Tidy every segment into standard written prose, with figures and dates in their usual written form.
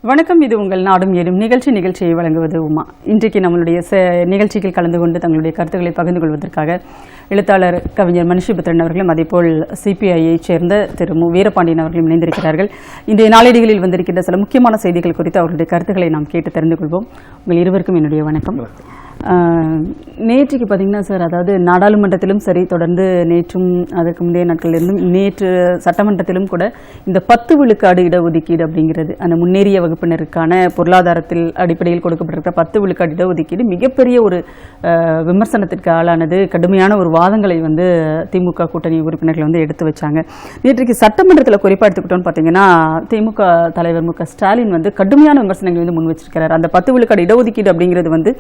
வணக்கம். இது உங்கள் நாடும் ஏடும் நிகழ்ச்சியை வழங்குவது உமா. இன்றைக்கு நம்மளுடைய நிகழ்ச்சியில் கலந்து கொண்டு தங்களுடைய கருத்துக்களை பகிர்ந்து கொள்வதற்காக எழுத்தாளர் கவிஞர் மனுஷிபுத்திரன் அவர்களும் அதேபோல் சிபிஐயை சேர்ந்த திரு மு வீரபாண்டியன் அவர்களும் இணைந்திருக்கிறார்கள். இன்றைய நாளேடுகளில் வந்திருக்கின்ற சில முக்கியமான செய்திகள் குறித்து அவர்களுடைய கருத்துக்களை நாம் கேட்டு தெரிந்து கொள்வோம். உங்கள் இருவருக்கும் என்னுடைய வணக்கம். நேற்றுக்கு பார்த்தீங்கன்னா சார், அதாவது நாடாளுமன்றத்திலும் சரி, தொடர்ந்து நேற்றும் அதற்கு முந்தைய நாட்களிலிருந்தும் நேற்று சட்டமன்றத்திலும் கூட இந்த 10 விழுக்காடு இடஒதுக்கீடு அப்படிங்கிறது, அந்த முன்னேறிய வகுப்பினருக்கான பொருளாதாரத்தில் அடிப்படையில் கொடுக்கப்பட்டிருக்கிற 10 விழுக்காடு இடஒதுக்கீடு மிகப்பெரிய ஒரு விமர்சனத்திற்கு ஆளானது. கடுமையான ஒரு வாதங்களை திமுக கூட்டணி உறுப்பினர்கள் எடுத்து வச்சாங்க. நேற்றைக்கு சட்டமன்றத்தில் குறிப்பாக எடுத்துக்கிட்டோன்னு பார்த்தீங்கன்னா, திமுக தலைவர் மு க ஸ்டாலின் கடுமையான விமர்சனங்கள் முன் வச்சிருக்கிறார். அந்த 10 விழுக்காடு இடஒதுக்கீடு அப்படிங்கிறது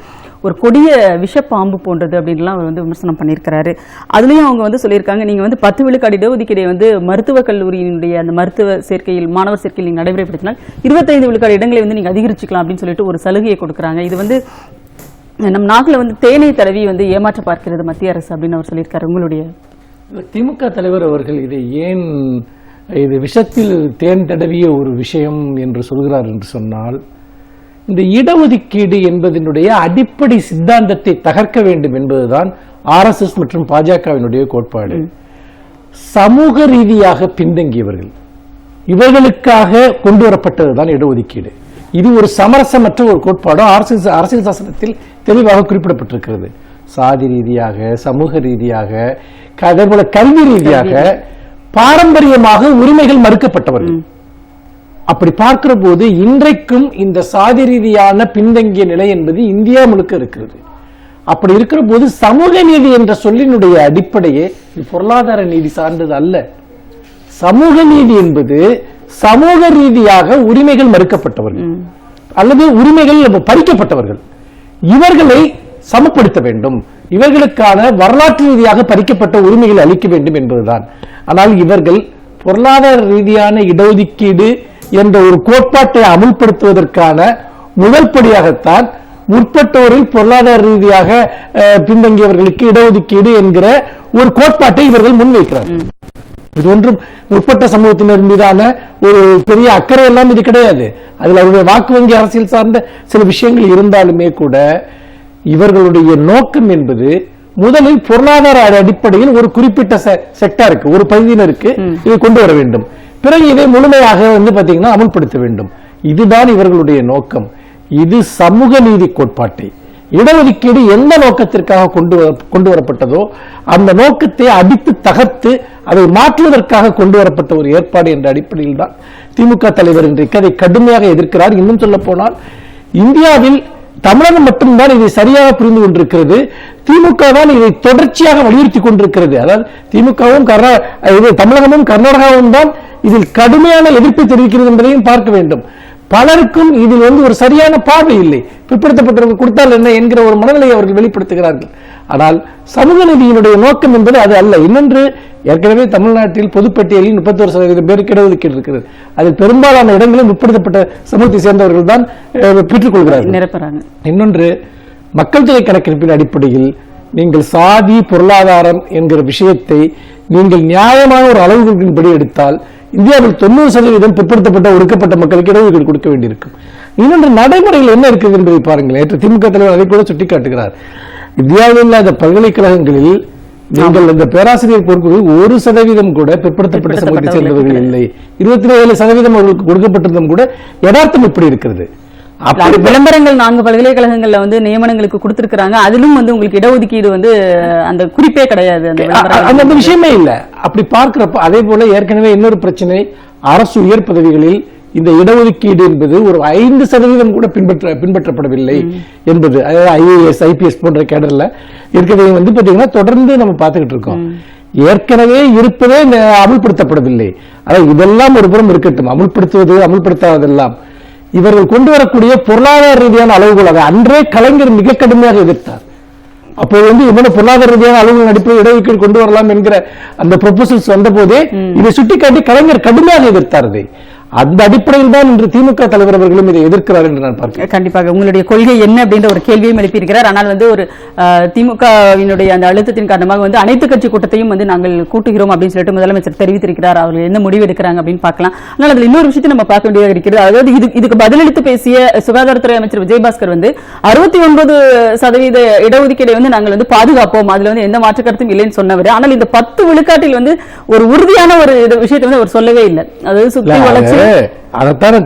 ஒரு கொடிய விஷப்பாம்பு போன்றது அப்படின்லாம் அவர் விமர்சனம் பண்ணியிருக்கிறாரு. அதுலேயும் அவங்க சொல்லியிருக்காங்க, நீங்கள் 10 விழுக்காடு இடஒதுக்கீடை மருத்துவக் கல்லூரியினுடைய அந்த மருத்துவ சேர்க்கையில் மாணவர் சேர்க்கையில் நீங்கள் நடைமுறைப்படுத்தினால் 25 விழுக்காடு இடங்களை நீங்கள் அதிகரிச்சுக்கலாம் அப்படின்னு சொல்லிட்டு ஒரு சலுகையை கொடுக்குறாங்க. இது நம் நாட்டில் தேனை தடவி ஏமாற்ற பார்க்கிறது மத்திய அரசு அப்படின்னு அவர் சொல்லியிருக்காரு. உங்களுடைய திமுக தலைவர் அவர்கள் இதை ஏன் இது விஷத்தில் தேன் தடவிய ஒரு விஷயம் என்று சொல்கிறார் என்று சொன்னால், இந்த இடஒதுக்கீடு என்பதனுடைய அடிப்படை சித்தாந்தத்தை தகர்க்க வேண்டும் என்பதுதான் RSS மற்றும் பாஜகவினுடைய கோட்பாடு. சமூக ரீதியாக பின்தங்கியவர்கள், இவர்களுக்காக கொண்டு வரப்பட்டதுதான் இடஒதுக்கீடு. இது ஒரு சமரசமற்ற ஒரு கோட்பாடு அரசியல் சாசனத்தில் தெளிவாக குறிப்பிடப்பட்டிருக்கிறது. சாதி ரீதியாக, சமூக ரீதியாக, அதேபோல கல்வி ரீதியாக பாரம்பரியமாக உரிமைகள் மறுக்கப்பட்டவர்கள். அப்படி பார்க்கிற போது இன்றைக்கும் இந்த சாதி ரீதியான பின்தங்கிய நிலை என்பது இந்தியா முழுக்க இருக்கிறது. அப்படி இருக்கிற போது சமூக நீதி என்ற சொல்லினுடைய அடிப்படையே பொருளாதார நீதி சார்ந்தது அல்ல. சமூக நீதி என்பது சமூக ரீதியாக உரிமைகள் மறுக்கப்பட்டவர்கள் அல்லது உரிமைகள் பறிக்கப்பட்டவர்கள், இவர்களை சமப்படுத்த வேண்டும், இவர்களுக்கான வரலாற்று ரீதியாக பறிக்கப்பட்ட உரிமைகளை அளிக்க வேண்டும் என்பதுதான். ஆனால் இவர்கள் பொருளாதார ரீதியான இடஒதுக்கீடு என்ற ஒரு கோட்பாட்டை அமுல்படுத்துவதற்கான முதல் படியாகத்தான் முற்பட்டோரில் பொருளாதார ரீதியாக பின்தங்கியவர்களுக்கு இடஒதுக்கீடு என்கிற ஒரு கோட்பாட்டை இவர்கள் முன்வைக்கிறார்கள். இது ஒன்றும் முற்பட்ட சமூகத்தினர் மீதான ஒரு பெரிய அக்கறை எல்லாம் இது கிடையாது. அதில் அவருடைய வாக்கு வங்கி அரசியல் சார்ந்த சில விஷயங்கள் இருந்தாலுமே கூட இவர்களுடைய நோக்கம் என்பது முதலில் பொருளாதார அடிப்படையில் ஒரு குறிப்பிட்ட செக்டாருக்கு, ஒரு பகுதியினருக்கு இதை கொண்டு வர வேண்டும், பிறகு இதை முழுமையாக பாத்தீங்கன்னா அமுல்படுத்த வேண்டும். இதுதான் இவர்களுடைய நோக்கம். இது சமூக நீதி கோட்பாட்டை, இடஒதுக்கீடு எந்த நோக்கத்திற்காக கொண்டு வரப்பட்டதோ அந்த நோக்கத்தை அடித்து தகர்த்து அதை மாற்றுவதற்காக கொண்டு வரப்பட்ட ஒரு ஏற்பாடு என்ற அடிப்படையில் தான் திமுக தலைவர் இன்றைக்கு அதை கடுமையாக எதிர்க்கிறார். இன்னும் சொல்ல போனால் இந்தியாவில் தமிழகம் மட்டும்தான் இதை சரியாக புரிந்து கொண்டிருக்கிறது. திமுக தான் இதை தொடர்ச்சியாக வலியுறுத்தி கொண்டிருக்கிறது. அதாவது திமுகவும் தமிழகமும் கர்நாடகாவும் தான் இதில் கடுமையான எதிர்ப்பை தெரிவிக்கிறது என்பதையும் பார்க்க வேண்டும். பலருக்கும் இதில் ஒரு சரியான பார்வை இல்லை. பிற்படுத்தப்பட்டவர்கள் கொடுத்தால் என்ன என்கிற ஒரு மனநிலையை அவர்கள் வெளிப்படுத்துகிறார்கள். ஆனால் சமூக நீதியினுடைய நோக்கம் என்பது அது அல்ல. இன்னொன்று, ஏற்கனவே தமிழ்நாட்டில் பொதுப்பட்டியலில் 31% பேருக்கு இடஒதுக்கீடு இருக்கிறது. அதில் பெரும்பாலான இடங்களில் முற்படுத்தப்பட்ட சமூகத்தை சேர்ந்தவர்கள் தான் பெற்றுக் கொள்கிறார்கள். இன்னொன்று, மக்கள் தொகை கணக்கெடுப்பின் அடிப்படையில் நீங்கள் சாதி பொருளாதாரம் என்கிற விஷயத்தை நீங்கள் நியாயமான ஒரு அளவுகளின்படி எடுத்தால் இந்தியாவில் 90% பிற்படுத்தப்பட்ட ஒடுக்கப்பட்ட மக்களுக்கு இடஒதுக்கீடு கொடுக்க வேண்டியிருக்கும். இன்னொன்று, நடைமுறையில் என்ன இருக்குது என்பதை பாருங்கள். நேற்று திமுக தலைவர் அதை கூட சுட்டிக்காட்டுகிறார். இந்தியாவில் இல்லாத பல்கலைக்கழகங்களில் நீங்கள் இந்த பேராசிரியர் பொறுப்புகள் 1% கூட பிற்படுத்தப்பட்ட சமூகத்தை சேர்ந்தவர்கள் இல்லை. 27% அவர்களுக்கு கொடுக்கப்பட்டிருந்தும் கூட யதார்த்தம் இப்படி இருக்கிறது. அப்படி விளம்பரங்கள் 4 பல்கலைக்கழகங்கள்ல நியமனங்களுக்கு கொடுத்திருக்கிறாங்க. அதிலும் உங்களுக்கு இடஒதுக்கீடு அந்த குறிப்பே கிடையாது, அந்த விஷயமே இல்ல. அப்படி பார்க்கிறப்ப அதே போல ஏற்கனவே இன்னொரு பிரச்சனை, அரசு உயர் பதவிகளில் இந்த இடஒதுக்கீடு என்பது ஒரு 5% கூட பின்பற்றப்படவில்லை என்பது. அதாவது IAS IPS போன்ற கேடர்ல இருக்கிறதை பாத்தீங்கன்னா தொடர்ந்து நம்ம பார்த்துக்கிட்டு இருக்கோம். ஏற்கனவே இருப்பதே அமுல்படுத்தப்படவில்லை. அதாவது இதெல்லாம் ஒரு புறம் இருக்கட்டும், அமுல்படுத்துவது அமுல்படுத்தாததெல்லாம் இவர்கள் கொண்டு வரக்கூடிய பொருளாதார ரீதியான அளவுகள், அதை அன்றே கலைஞர் மிக கடுமையாக எதிர்த்தார். அப்போது இவ்வளவு பொருளாதார ரீதியான அளவுகள் அடிப்படையில் இடஒதுக்கீடு கொண்டு வரலாம் என்கிற அந்த ப்ரொபோசல்ஸ் வந்த போதே இதை சுட்டிக்காட்டி கலைஞர் கடுமையாக எதிர்த்தார். அந்த அடிப்படையில் தான் இன்று திமுக தலைவர் அவர்களும் இதை எதிர்க்கிறார் என்று நான் பார்க்கிறேன். கண்டிப்பாக உங்களுடைய கொள்கை என்ன அப்படின்ற ஒரு கேள்வியும் எழுப்பியிருக்கிறார். ஆனால் ஒரு திமுகவினுடைய அந்த அழுத்தத்தின் காரணமாக அனைத்து கட்சி கூட்டத்தையும் நாங்கள் கூட்டுகிறோம் அப்படின்னு சொல்லிட்டு முதலமைச்சர் தெரிவித்திருக்கிறார். அவர்கள் என்ன முடிவு எடுக்கிறாங்க அப்படின்னு பார்க்கலாம். ஆனால் அதில் இன்னொரு விஷயத்தை நம்ம பார்க்க வேண்டியதாக இருக்கிறது. அதாவது இதுக்கு பதிலளித்து பேசிய சுகாதாரத்துறை அமைச்சர் விஜயபாஸ்கர் 69% இடஒதுக்கீடை நாங்கள் பாதுகாப்போம், அதுல எந்த மாற்று கருத்தும் இல்லைன்னு சொன்னவர். ஆனால் இந்த 10 விழுக்காட்டில் ஒரு உறுதியான ஒரு விஷயத்தை அவர் சொல்லவே இல்லை. அதாவது சுத்தி வளர்ச்சி அதைத்தான்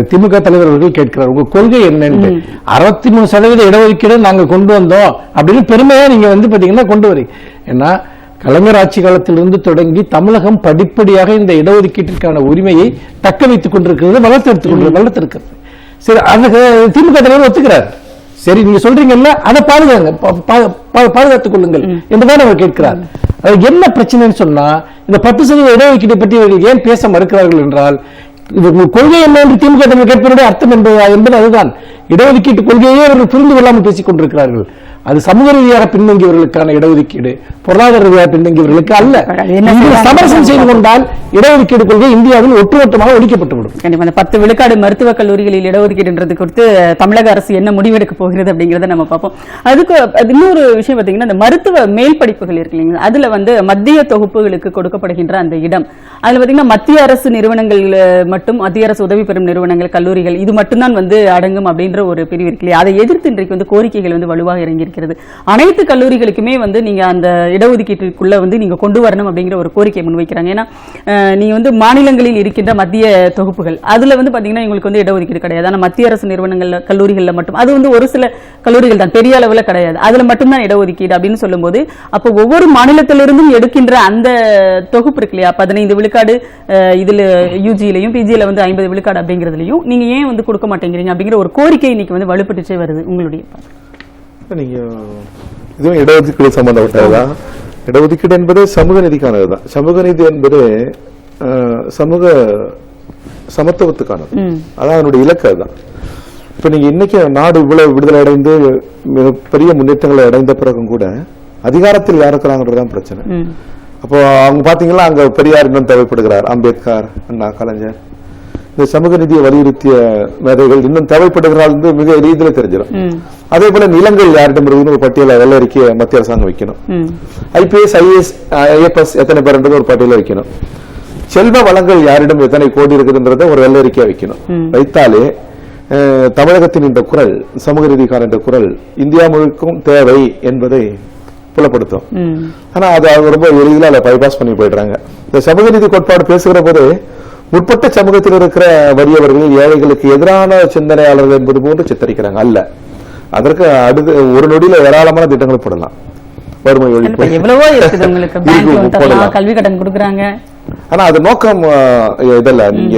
திமுக தலைவர் அவர்கள் கேட்கிறார், உங்க கொள்கை என்னன்னு. 63% இடஒதுக்கீடு நாங்க கொண்டு வந்தோம் அப்படின்னு பெருமையா நீங்க பாத்தீங்கன்னா கொண்டு வரீங்க. ஏன்னா கலைஞர் ஆட்சி காலத்திலிருந்து தொடங்கி தமிழகம் படிப்படியாக இந்த இடஒதுக்கீட்டிற்கான உரிமையை தக்க வைத்துக் கொண்டிருக்கிறது, வளர்த்திருக்கிறது. சரி, அதுக்கு திமுக தலைவர் ஒத்துக்கிறார். சரி, நீங்க சொல்றீங்கல்ல, அதை பாதுகாத்துக் கொள்ளுங்கள் என்றுதான் அவர் கேட்கிறார். அது என்ன பிரச்சனைன்னு சொன்னா, இந்த 10% இடஒதுக்கீட்டை பற்றி இவர்கள் ஏன் பேச மறுக்கிறார்கள் என்றால், கொள்கை என்ன என்று திமுக தலைவர் கேட்பதனுடைய அர்த்தம் என்பது அதுதான். இடஒதுக்கீட்டு கொள்கையே அவர்கள் புரிந்து கொள்ளாமல் பேசிக் கொண்டிருக்கிறார்கள். அது சமூக ரீதியாக பின்தங்கியவர்களுக்கான இடஒதுக்கீடு, பொருளாதார ரீதியாக பின்தங்கியவர்களுக்கு அல்ல. சமரசம் செய்து கொண்டால் இடஒதுக்கீடு கொள்கை இந்தியாவில் ஒட்டுமொத்தமாக ஒழிக்கப்பட்டுவிடும். கண்டிப்பா 10 விழுக்காடு மருத்துவக் கல்லூரிகளில் இடஒதுக்கீடுன்றது குறித்து தமிழக அரசு என்ன முடிவெடுக்க போகிறது அப்படிங்கறத நம்ம பார்ப்போம். அதுக்கு இன்னொரு விஷயம் பாத்தீங்கன்னா, இந்த மருத்துவ மேல் படிப்புகள் இருக்கு இல்லைங்களா, அதுல மத்திய தொகுப்புகளுக்கு கொடுக்கப்படுகின்ற அந்த இடம், அதுல பாத்தீங்கன்னா மத்திய அரசு நிறுவனங்கள் மட்டும், மத்திய அரசு உதவி பெறும் நிறுவனங்கள், கல்லூரிகள் இது மட்டும்தான் அடங்கும் அப்படின்ற ஒரு பிரிவு இருக்கு இல்லையா. அதை எதிர்த்து இன்றைக்கு கோரிக்கைகள் வலுவாக இறங்கியிருக்கிறது. அனைத்து கல்லூரிகளுக்குமே நீங்க அந்த இடஒதுக்கீட்டுக்குள்ள நீங்க கொண்டு வரணும் அப்படிங்கிற ஒரு கோரிக்கை முன்வைக்கிறாங்க. ஏன்னா நீங்க மாநிலங்களில் இருக்கின்ற மத்திய தொகுப்புகள் அதுல பாத்தீங்கன்னா உங்களுக்கு இடஒதுக்கீடு கிடையாது. ஆனா மத்திய அரசு நிறுவனங்கள்ல கல்லூரிகள்ல மட்டும், அது ஒரு சில கல்லூரிகள் தான், பெரிய அளவுல கிடையாது, அதுல மட்டும்தான் இடஒதுக்கீடு அப்படின்னு சொல்லும் போது, அப்போ ஒவ்வொரு மாநிலத்திலிருந்தும் எடுக்கின்ற அந்த தொகுப்பு இருக்கு இல்லையா, 15 விழுக்காடு இதுல யூஜிலையும் பிஜியில 50 விழுக்காடு அப்படிங்கிறதுலையும் நீங்க ஏன் கொடுக்க மாட்டேங்கிறீங்க அப்படிங்கிற ஒரு கோரிக்கை இன்னைக்கு வலுப்பட்டுச்சே வருது. உங்களுடைய நீங்க இதுவும் இடஒதுக்கீடு சம்பந்தப்பட்டதுதான். இடஒதுக்கீடு என்பது சமூக நீதிக்கானதுதான். சமூக நீதி என்பது சமூக சமத்துவத்துக்கானது. அதான் அதனுடைய இலக்கு. அதுதான். இப்ப நீங்க இன்னைக்கு நாடு இவ்வளவு விடுதலை அடைந்து மிகப்பெரிய முன்னேற்றங்களை அடைந்த பிறகும் கூட அதிகாரத்தில் யார் இருக்கிறாங்கன்றதுதான் பிரச்சனை. அப்போ அவங்க பாத்தீங்கன்னா அங்க பெரியார் இன்னும் தேவைப்படுகிறார், அம்பேத்கர், அண்ணா, கலைஞர், இந்த சமூக நீதியை வலியுறுத்திய மேதைகள் இன்னும் தேவைப்படுகிறார் என்று மிக எளிதில் தெரிஞ்சிடும். அதே போல நிலங்கள் யாரிடம் இருக்குன்னு ஒரு பட்டியலை வெள்ள அறிக்கையை மத்திய அரசாங்கம் வைக்கணும். IPS, IAS, IFS எத்தனை பேர் ஒரு பட்டியலை வைக்கணும். செல்வ வளங்கள் யாரிடம் எத்தனை கோடி இருக்குதுன்றத ஒரு வெள்ள அறிக்கையை வைக்கணும். வைத்தாலே தமிழகத்தின் இந்த குரல், சமூக நீதிக்கான இந்த குரல் இந்தியா முழுக்கும் தேவை என்பதை புலப்படுத்தும். ஆனா அது ரொம்ப எளிதில் அதை பைபாஸ் பண்ணி போயிடுறாங்க. இந்த சமூக நீதி கோட்பாடு பேசுகிற போது முற்பட்ட சமூகத்தில் இருக்கிற வறியவர்கள், ஏழைகளுக்கு எதிரான சிந்தனையாளர்கள் என்பது போன்று சித்தரிக்கிறாங்க. அல்ல, அதற்கு அடுத்து ஒரு நொடியில ஏராளமான திட்டங்கள் போடலாம். வறுமை ஒழிப்பு, கல்வி கடன் கொடுக்கறாங்க. ஆனா அது நோக்கம் இதல்ல. நீங்க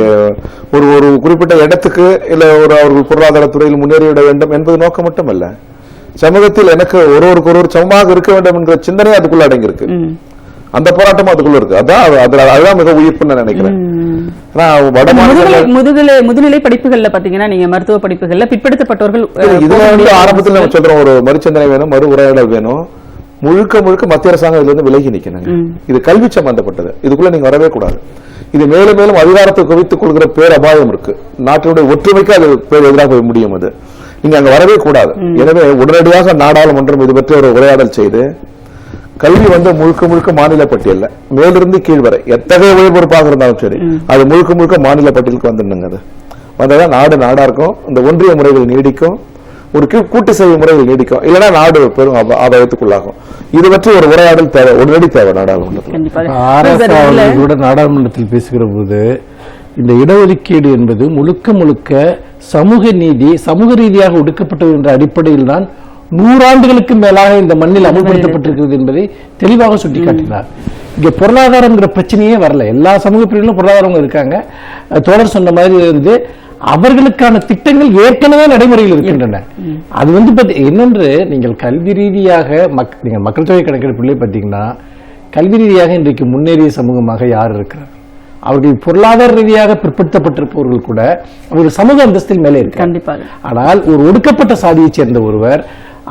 ஒரு குறிப்பிட்ட இடத்துக்கு இல்ல அவர்கள் பொருளாதார துறையில் முன்னேறிவிட வேண்டும் என்பது நோக்கம் மட்டுமல்ல. சமூகத்தில் எனக்கு ஒருவருக்கு சமமாக இருக்க வேண்டும் என்ற சிந்தனை அதுக்குள்ள அடங்கியிருக்கு. அந்த போராட்டமும் அதுக்குள்ள இருக்கு. அதுதான் மிக உயிர்ப்புன்னு நான் நினைக்கிறேன். முதுநிலை படிப்புகள்ல பாத்தீங்கன்னா, நீங்க மருத்துவ படிப்புகள்ல பிற்படுத்தப்பட்டவர்கள் இதுல ஆரம்பத்தில் நம்ம சொல்றோம், ஒரு மறுசிந்தனை வேணும், மறு உரையாடல் வேணும். முழுக்க மத்திய அரசாங்கம் இதுல இருந்து விலகி நிக்கணுங்க. இது கல்வி சம்பந்தப்பட்டது. இதுக்குள்ள நீங்க வரவே கூடாது. இது மேலும் மேலும் அதிகாரத்தை குவித்துக் கொள்கிற பேரபாயம் இருக்கு. நாட்டினுடைய ஒற்றுமைக்கு அது எதிராக போய் முடியும். அது நீங்க அங்க வரவே கூடாது. எனவே உடனடியாக நாடாளுமன்றம் இது பற்றி ஒரு உரையாடல் செய்து, கல்வி முழுக்க மாநில பட்டியல்ல மேலிருந்து கீழ் வரை எத்தகைய உயர்பொறுப்பாக இருந்தாலும் சரி, அது முழுக்க மாநில பட்டியலுக்கு வந்துடுங்க. அது வந்தாதான் நாடா இருக்கும். இந்த ஒன்றிய முறைகள் நீடிக்கும், ஒரு கூட்டு சேவை முறைகள் நீடிக்கும். இல்லைன்னா நாடு பெரும் ஆதாயத்துக்குள்ளாகும். இது பற்றி ஒரு உரையாடல் தேவை, உடனடி தேவை நாடாளுமன்றத்தில். நாடாளுமன்றத்தில் பேசுகிற போது இந்த இடஒதுக்கீடு என்பது முழுக்க சமூக நீதி, சமூக ரீதியாக ஒடுக்கப்பட்டது என்ற அடிப்படையில் தான் 100 ஆண்டுகளுக்கு மேலாக இந்த மண்ணில் அமல்படுத்தப்பட்டிருக்கிறது என்பதை தெளிவாக சுட்டிக்காட்டினார். இங்க பொருளாதாரங்கிற பிரச்சனையே வரல. எல்லா சமூக பிரிவுகளும் பொருளாதாரம் இருக்காங்க. தோழர் சொன்ன மாதிரி அவர்களுக்கான திட்டங்கள் ஏற்கனவே நடைமுறையில் இருக்கின்றன. அது என்னென்று நீங்கள் கல்வி ரீதியாக நீங்கள் மக்கள் தொகை கணக்கெடுப்பிலே பார்த்தீங்கன்னா, கல்வி ரீதியாக இன்றைக்கு முன்னேறிய சமூகமாக யார் இருக்கிறார்? அவர்கள் பொருளாதார ரீதியாக பிற்படுத்தப்பட்டிருப்பவர்கள் கூட அவர்கள் சமூக அந்தஸ்தில் மேலே இருக்கு. ஆனால் ஒரு ஒடுக்கப்பட்ட சாதியைச் சேர்ந்த ஒருவர்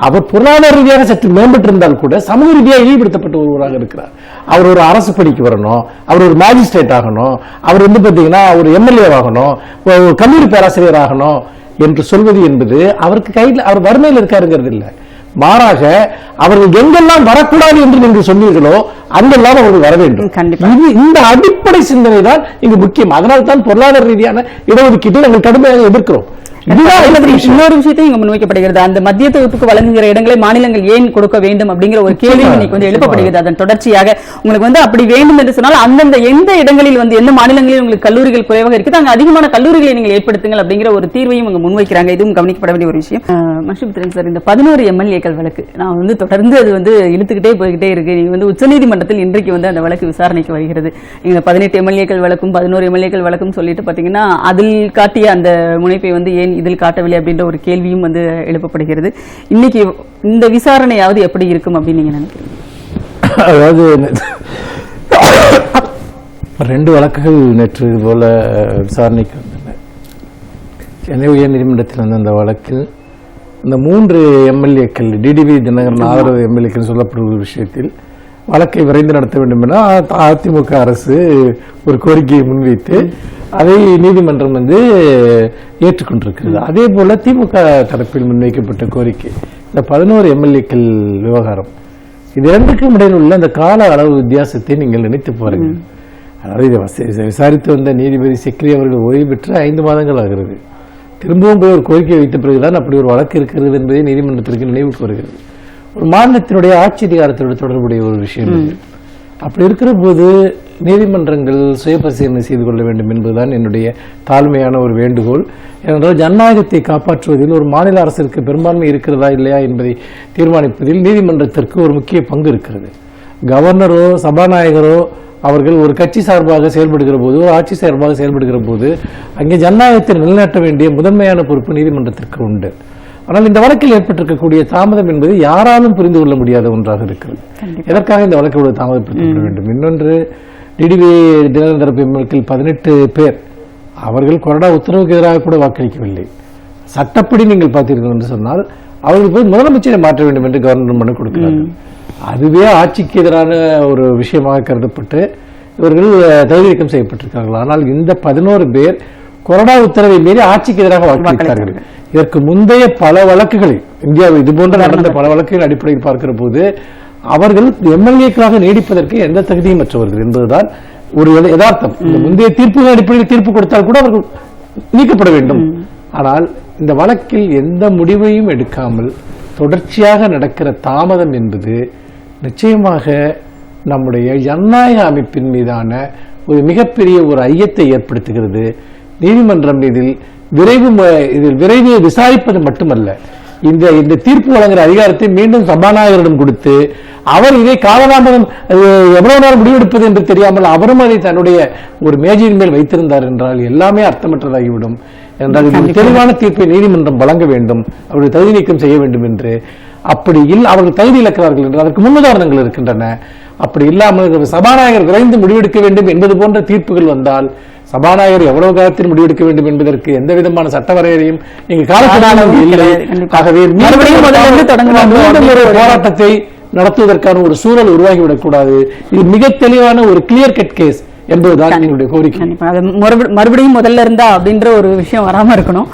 அவர் பொருளாதார ரீதியாக சற்று மேம்பட்டிருந்தால் கூட சமூக ரீதியாக இழிவுபடுத்தப்பட்ட ஒருவராக இருக்கிறார். அவர் ஒரு அரசு பணிக்கு வரணும், அவர் ஒரு மேஜிஸ்ட்ரேட் ஆகணும், அவர் பாத்தீங்கன்னா ஒரு எம்எல்ஏ ஆகணும், ஒரு கல்லூரி பேராசிரியர் ஆகணும் என்று சொல்வது என்பது அவருக்கு கையில் அவர் வறுமையில் இருக்காருங்கிறது இல்லை. மாறாக அவர்கள் எங்கெல்லாம் வரக்கூடாது என்று நீங்கள் சொன்னீர்களோ அங்கெல்லாம் அவர்கள் வர வேண்டும். இந்த அடிப்படை சிந்தனை தான் இங்கு முக்கியம். அதனால் தான் பொருளாதார ரீதியான இடஒதுக்கீட்டை நாங்கள் கடுமையாக எதிர்க்கிறோம். இன்னொரு விஷயத்தையும் இங்க முன்வைக்கப்படுகிறது. அந்த மத்திய தொகுப்புக்கு வழங்குகிற இடங்களை மாநிலங்கள் ஏன் கொடுக்க வேண்டும் அப்படிங்கிற ஒரு கேள்வி இன்னைக்கு வந்து எழுப்பப்படுகிறது. அதன் தொடர்ச்சியாக உங்களுக்கு அப்படி வேண்டும் என்று சொன்னால் அந்தந்த எந்த இடங்களில் எந்த மாநிலங்களில் உங்களுக்கு கல்லூரிகள் குறைவாக இருக்குது அங்க அதிகமான கல்லூரிகளை நீங்கள் ஏற்படுத்துங்கள் அப்படிங்கிற ஒரு தீர்வையும் இங்க முன்வைக்கிறாங்க. இதுவும் கவனிக்கப்பட வேண்டிய ஒரு விஷயம். மஷ்ரூப் சார், இந்த 11 எம்எல்ஏக்கள் வழக்கு நான் தொடர்ந்து அது இழுத்துக்கிட்டே போய்கிட்டே இருக்கு. நீங்க உச்சநீதிமன்றத்தில் இன்றைக்கு அந்த வழக்கு விசாரணைக்கு வருகிறது. நீங்க 18 எம்எல்ஏக்கள் வழக்கும் 11 எம்எல்ஏக்கள் வழக்கும் சொல்லிட்டு பாத்தீங்கன்னா அதில் காட்டிய அந்த முனைப்பை ஏன் இதில் காட்டவில்லை அப்படின்ற ஒரு கேள்வியும் எழுப்பப்படுகிறது. இன்னைக்கு இந்த விசாரணையாவது எப்படி இருக்கும் அப்படின்னு நீங்க நினைக்கிறீங்க? அதாவது 2 வழக்குகள் நேற்று இது போல விசாரணைக்கு வந்தன. சென்னை உயர் நீதிமன்றத்தில் அந்த வழக்கில் இந்த 3 எம்எல்ஏக்கள் டிடிவி தினகரன் ஆதரவு எம்எல்ஏக்கள் சொல்லப்படுகிற விஷயத்தில் வழக்கை விரைந்து நடத்த வேண்டும் என அதிமுக அரசு ஒரு கோரிக்கையை முன்வைத்து அதை நீதிமன்றம் ஏற்றுக்கொண்டிருக்கிறது. அதே போல திமுக தரப்பில் முன்வைக்கப்பட்ட கோரிக்கை இந்த 11 எம்எல்ஏக்கள் விவகாரம், இது 2க்கும் இடையில் உள்ள அந்த கால அளவு வித்தியாசத்தை நீங்கள் நினைத்து பாருங்கள். அதாவது இதை விசாரித்து வந்த நீதிபதி சிக்ரி அவர்கள் ஓய்வு பெற்று 5 மாதங்கள் ஆகிறது. திரும்பவும் போய் ஒரு கோரிக்கை வைத்த பிறகுதான் அப்படி ஒரு வழக்கு இருக்கிறது என்பதை நீதிமன்றத்திற்கு நினைவுக்கு வருகிறது. ஒரு மாநிலத்தினுடைய ஆட்சி அதிகாரத்தோடு தொடர்புடைய ஒரு விஷயம். அப்படி இருக்கிற போது நீதிமன்றங்கள் சுய பரிசீலனை செய்து கொள்ள வேண்டும் என்பதுதான் என்னுடைய தாழ்மையான ஒரு வேண்டுகோள். ஏனென்றால் ஜனநாயகத்தை காப்பாற்றுவதில் ஒரு மாநில அரசிற்கு பெரும்பான்மை இருக்கிறதா இல்லையா என்பதை தீர்மானிப்பதில் நீதிமன்றத்திற்கு ஒரு முக்கிய பங்கு இருக்கிறது. கவர்னரோ சபாநாயகரோ அவர்கள் ஒரு கட்சி சார்பாக செயல்படுகிற போது, ஒரு ஆட்சி சார்பாக செயல்படுகிற போது அங்கே ஜனநாயகத்தை நிலைநாட்ட வேண்டிய முதன்மையான பொறுப்பு நீதிமன்றத்திற்கு உண்டு. ஆனால் இந்த வழக்கில் ஏற்பட்டிருக்கக்கூடிய தாமதம் என்பது யாராலும் புரிந்து கொள்ள முடியாத ஒன்றாக இருக்கிறது. எதற்காக இந்த வழக்கோடு தாமதப்படுத்தப்பட வேண்டும்? இன்னொன்று, டிடிவி தினகரன் தரப்பு எம்எல்ஏக்கள் 18 பேர் அவர்கள் கொறடா உத்தரவுக்கு எதிராக கூட வாக்களிக்கவில்லை. சட்டப்படி நீங்கள் பார்த்தீர்கள் என்று சொன்னால் அவர்கள் போய் முதலமைச்சரை மாற்ற வேண்டும் என்று கவர்னர் மனு கொடுக்கிறார்கள். அதுவே ஆட்சிக்கு எதிரான ஒரு விஷயமாக கருதப்பட்டு இவர்கள் தகுதி நீக்கம் செய்யப்பட்டிருக்கிறார்கள். ஆனால் இந்த 11 பேர் கொறடா உத்தரவை மீறி ஆட்சிக்கு எதிராக வாக்களித்தார்கள். இதற்கு முந்தைய பல வழக்குகளில் இந்தியாவில் இதுபோன்ற நடந்த பல வழக்குகள் அடிப்படையில் பார்க்கிற போது அவர்கள் எம்எல்ஏக்களாக நீடிப்பதற்கு எந்த தகுதியும் மற்றவர்கள் என்பதுதான் ஒரு யதார்த்தம். முந்தைய தீர்ப்புகள் அடிப்படையில் தீர்ப்பு கொடுத்தால் கூட அவர்கள் நீக்கப்பட வேண்டும். ஆனால் இந்த வழக்கில் எந்த முடிவையும் எடுக்காமல் தொடர்ச்சியாக நடக்கிற தாமதம் என்பது நிச்சயமாக நம்முடைய ஜனநாயக அமைப்பின் மீதான ஒரு மிகப்பெரிய ஒரு ஐயத்தை ஏற்படுத்துகிறது. நீதிமன்றம் இதில் விரைவு விசாரிப்பது மட்டுமல்ல, இந்த தீர்ப்பு வழங்குகிற அதிகாரத்தை மீண்டும் சபாநாயகரிடம் கொடுத்து அவர் இதை காலதாமதம் எவ்வளவு நேரம் முடிவெடுப்பது என்று தெரியாமல் அவரும் அதை தன்னுடைய ஒரு மேஜையின் மேல் வைத்திருந்தார் என்றால் எல்லாமே அர்த்தமற்றதாகிவிடும். என்றால் இது தெளிவான தீர்ப்பை நீதிமன்றம் வழங்க வேண்டும், அவர்கள் தகுதி நீக்கம் செய்ய வேண்டும் என்று. அப்படி அவர்கள் தகுதி இழக்கிறார்கள் என்று அதற்கு முன்னுதாரணங்கள் இருக்கின்றன. அப்படி இல்லாமல் சபாநாயகர் விரைந்து முடிவெடுக்க வேண்டும் என்பது போன்ற தீர்ப்புகள் வந்தால் சபாநாயகர் எவ்வளவு காலத்தில் முடிவெடுக்க வேண்டும் என்பதற்கு எந்த விதமான சட்ட வரையறையும் நீங்க காலக்கெடுவும் இல்லை. ஆகவே போராட்டத்தை நடத்துவதற்கான ஒரு சூழல் உருவாகிவிடக் கூடாது. இது மிக தெளிவான ஒரு கிளியர் கட் கேஸ் என்பதுதான் எங்களுடைய கோரிக்கை. மறுபடியும் முதல்ல இருந்தா அப்படின்ற ஒரு விஷயம் வராம இருக்கணும்.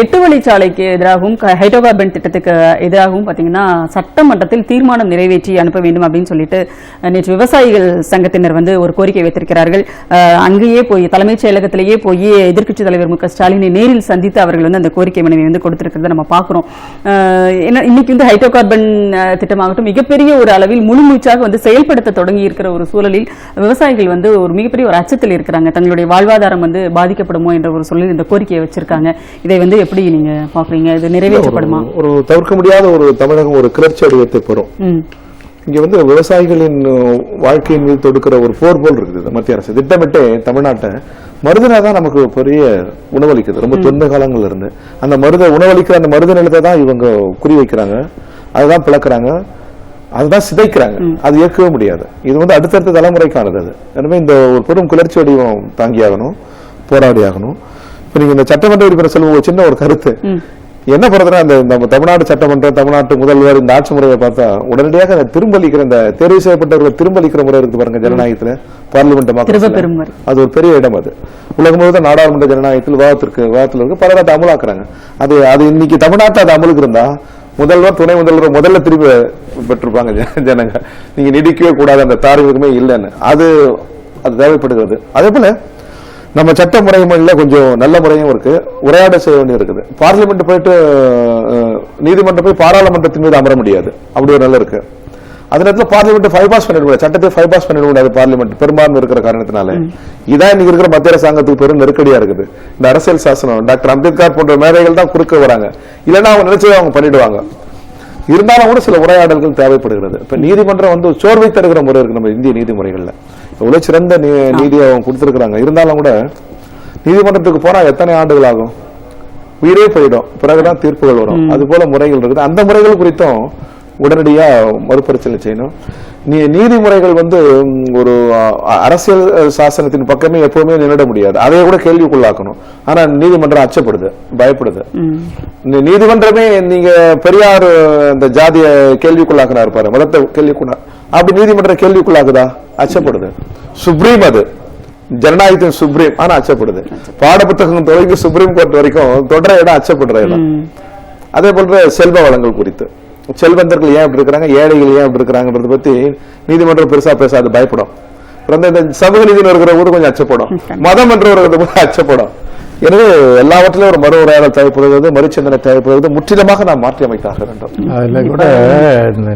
8 வழிச்சாலைக்கு எதிராகவும் ஹைட்ரோ கார்பன் திட்டத்துக்கு எதிராகவும் பாத்தீங்கன்னா சட்டமன்றத்தில் தீர்மானம் நிறைவேற்றி அனுப்ப வேண்டும் அப்படின்னு சொல்லிட்டு நேற்று விவசாயிகள் சங்கத்தினர் ஒரு கோரிக்கை வைத்திருக்கிறார்கள். அங்கேயே போய் தலைமைச் செயலகத்திலேயே போய் எதிர்க்கட்சி தலைவர் மு க ஸ்டாலினை நேரில் சந்தித்து அவர்கள் அந்த கோரிக்கை மனுவை கொடுத்திருக்கிறத நம்ம பார்க்கிறோம். இன்னைக்கு ஹைட்ரோ கார்பன் திட்டமாகட்டும் மிகப்பெரிய ஒரு அளவில் முழுமூச்சாக செயல்படுத்த தொடங்கி இருக்கிற ஒரு சூழலில் விவசாயிகள் ஒரு மிகப்பெரிய ஒரு அச்சத்தில் இருக்கிறாங்க. தங்களுடைய வாழ்வாதாரம் பாதிக்கப்படுமோ என்ற ஒரு சொல்லி இந்த கோரிக்கையை வச்சிருக்காங்க. இதை எப்படி நீங்க பாக்குறீங்க? இது நிறைவேற்றப்படுமா? ஒரு தவிர்க்க முடியாத ஒரு தமிழகம் ஒரு கிளர்ச்சி அடிவத்தை பெறும். இங்க விவசாயிகளின் வாழ்க்கையின் மீது தொடுக்கிற ஒரு போர் போல் இருக்குது. மத்திய அரசு திட்டமிட்டு தமிழ்நாட்டை மருதனை தான் நமக்கு பெரிய உணவளிக்குது. ரொம்ப தொன்மை காலங்கள்ல இருந்து அந்த உணவளிக்கிற அந்த மருத நிலத்தை தான் இவங்க குறி வைக்கிறாங்க, அதுதான் பிளக்குறாங்க, அதுதான் சிதைக்கிறாங்க. அது ஏற்கவே முடியாது. இது அடுத்தடுத்த தலைமுறைக்கானது. அது எனவே இந்த ஒரு பெரும் கிளர்ச்சி வடிவம் தாங்கியாகணும், போராடி ஆகணும். இப்ப நீங்க இந்த சட்டமன்ற உறுப்பினர் சொல்லுவோம் சின்ன ஒரு கருத்து, என்ன பொறுத்தனா அந்த நம்ம தமிழ்நாடு சட்டமன்றம், தமிழ்நாட்டு முதல்வர் இந்த ஆட்சி முறையை பார்த்தா உடனடியாக அந்த திரும்பலிக்கிற இந்த தேர்வு செய்யப்பட்டவர்கள் திரும்பலிக்கிற முறை இருக்கு பாருங்க ஜனநாயகத்துல, பார்லிமெண்ட் அது ஒரு பெரிய இடம். அது உலகம் முழுவதும் நாடாளுமன்ற ஜனநாயகத்தில் விவாதத்தில் இருக்கு, பல நாட்டு அமலாக்குறாங்க. அது இன்னைக்கு தமிழ்நாட்டில் அது அமலுக்கு இருந்தா முதல்வர் துணை முதல்வர் முதல்ல திருப்பி பெற்றிருப்பாங்க ஜனங்க. நீங்க நீடிக்கவே கூடாது, அந்த தார்மீகமே இல்லைன்னு. அது தேவைப்படுகிறது. அதே போல நம்ம சட்ட முறைகளில் கொஞ்சம் நல்ல முறையும் இருக்கு, உரையாட செய்ய வேண்டியது இருக்குது. பார்லிமெண்ட் போயிட்டு நீதிமன்றம் போய் பாராளுமன்றத்தின் மீது அமர முடியாது, அப்படி ஒரு நல்ல இருக்கு. அதே நேரத்தில் பார்லிமெண்ட் ஃபைபாஸ் பண்ணிடக்கூடாது, சட்டத்தை ஃபைபாஸ் பண்ணிடக்கூடாது. பார்லிமெண்ட் பெரும்பான்மை இருக்கிற காரணத்தினால இதான் இன்னைக்கு இருக்கிற மத்திய அரசாங்கத்துக்கு பெரும் நெருக்கடியா இருக்குது. இந்த அரசியல் சாசனம் டாக்டர் அம்பேத்கர் போன்ற மேதைகள் தான் குறுக்க வராங்க, இல்லைன்னா அவங்க நினைச்சதை அவங்க பண்ணிடுவாங்க. இருந்தாலும் கூட சில உரையாடல்கள் தேவைப்படுகிறது. இப்ப நீதிமன்றம் சோர்வை தருகிற முறை இருக்கு நம்ம இந்திய நீதிமுறைகள்ல. இவ்வளவு சிறந்த நீதியை அவங்க கொடுத்திருக்கிறாங்க. இருந்தாலும் கூட நீதிமன்றத்துக்கு போனா எத்தனை ஆண்டுகள் ஆகும், உயிரே போயிடும், பிறகுதான் தீர்ப்புகள் வரும். அது போல முறைகள் இருக்குது. அந்த முறைகள் குறித்தும் உடனடியா மறுபரிசீலனை செய்யணும். நீதிமுறைகள் ஒரு அரசியல் சாசனத்தின் பக்கமே எப்பவுமே நின்றுட முடியாது, அதை கூட கேள்விக்குள்ளாக்கணும். ஆனா நீதிமன்றம் அச்சப்படுது, பயப்படுது. நீதிமன்றமே நீங்க பெரியார் இந்த ஜாதிய கேள்விக்குள்ளாக்குனா இருப்பாரு, மதத்தை கேள்விக்குள்ளா, அப்படி நீதிமன்றம் கேள்விக்குள்ளாக்குதா? அச்சப்படுது. சுப்ரீம் அது ஜனநாயகத்தின் சுப்ரீம், ஆனா அச்சப்படுது. பாட புத்தகம் தொடங்கி சுப்ரீம் கோர்ட் வரைக்கும் தொடர இடம் அச்சப்படுற இடம். அதே போன்ற செல்வ வளங்கள் குறித்து, செல்வந்தர்கள் ஏன் இப்படி இருக்கிறாங்க, ஏழைகள் ஏன் இப்படி இருக்கிறாங்கன்றத பத்தி நீதிமன்றம் பெருசா பேசாது, பயப்படும். இந்த சமூக நீதினு இருக்கிற போது கொஞ்சம் அச்சப்படும், மதம் என்று வருகிறது போது அச்சப்படும். எனவே எல்லாவற்றிலும் ஒரு மறு உரையாடல் தேவைப்படுகிறது, மறுசிந்தனை தேவைப்படுகிறது. முற்றிலுமாக நாம் மாற்றி அமைத்தாக வேண்டும். அதுல கூட இந்த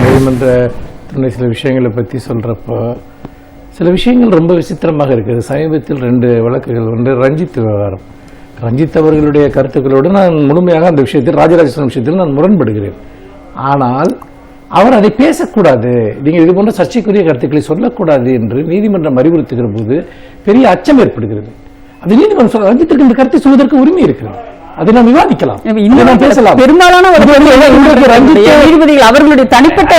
நீதிமன்ற சில விஷயங்களை பத்தி சொல்றப்போ சில விஷயங்கள் ரொம்ப விசித்திரமாக இருக்குது. சமீபத்தில் 2 வழக்குகள். ஒன்று ரஞ்சித் விவகாரம். ரஞ்சித் அவர்களுடைய கருத்துக்களோடு நான் முழுமையாக அந்த விஷயத்தில், ராஜராஜேஸ்வரன் விஷயத்தில் நான் முரண்படுகிறேன். ஆனால் அவர் அதை பேசக்கூடாது, நீங்கள் இது போன்ற சர்ச்சைக்குரிய கருத்துக்களை சொல்லக்கூடாது என்று நீதிமன்றம் அறிவுறுத்துகிற போது பெரிய அச்சம் ஏற்படுகிறது. அது நீதிமன்றம் ரஞ்சித்திற்கு இந்த கருத்தை சொல்வதற்கு உரிமை இருக்கிறது, அதை நாம் விவாதிக்கலாம், பேசலாம். பெரும்பாலான அவர்களுடைய தனிப்பட்ட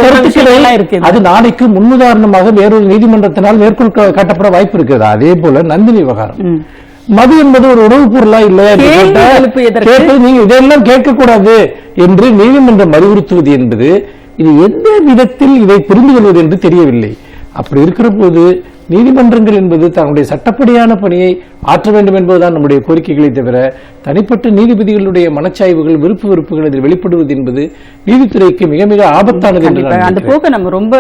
கருத்துக்களை அது நாளைக்கு முன்னுதாரணமாக வேறொரு நீதிமன்றத்தினால் மேற்கொள் காட்டப்பட வாய்ப்பு இருக்கிறது. அதே போல நந்தினி விவகாரம், மது என்பது ஒரு உணவுப் பொருளா இல்லையா, நீங்க இதெல்லாம் கேட்கக்கூடாது என்று நீதிமன்றம் அறிவுறுத்துவது என்பது இது எந்த விதத்தில் இதை புரிந்து கொள்வது என்று தெரியவில்லை. அப்படி இருக்கிற போது நீதிமன்றங்கள் என்பது தன்னுடைய சட்டப்படியான பணியை ஆற்ற வேண்டும் என்பதுதான் நம்முடைய கோரிக்கைகளை தவிர தனிப்பட்ட நீதிபதிகளுடைய மனச்சாய்வுகள், விருப்பு வெறுப்புகள் இதில் வெளிப்படுவது என்பது நீதித்துறைக்கு மிக மிக ஆபத்தானது. அந்த போக்க நம்ம ரொம்ப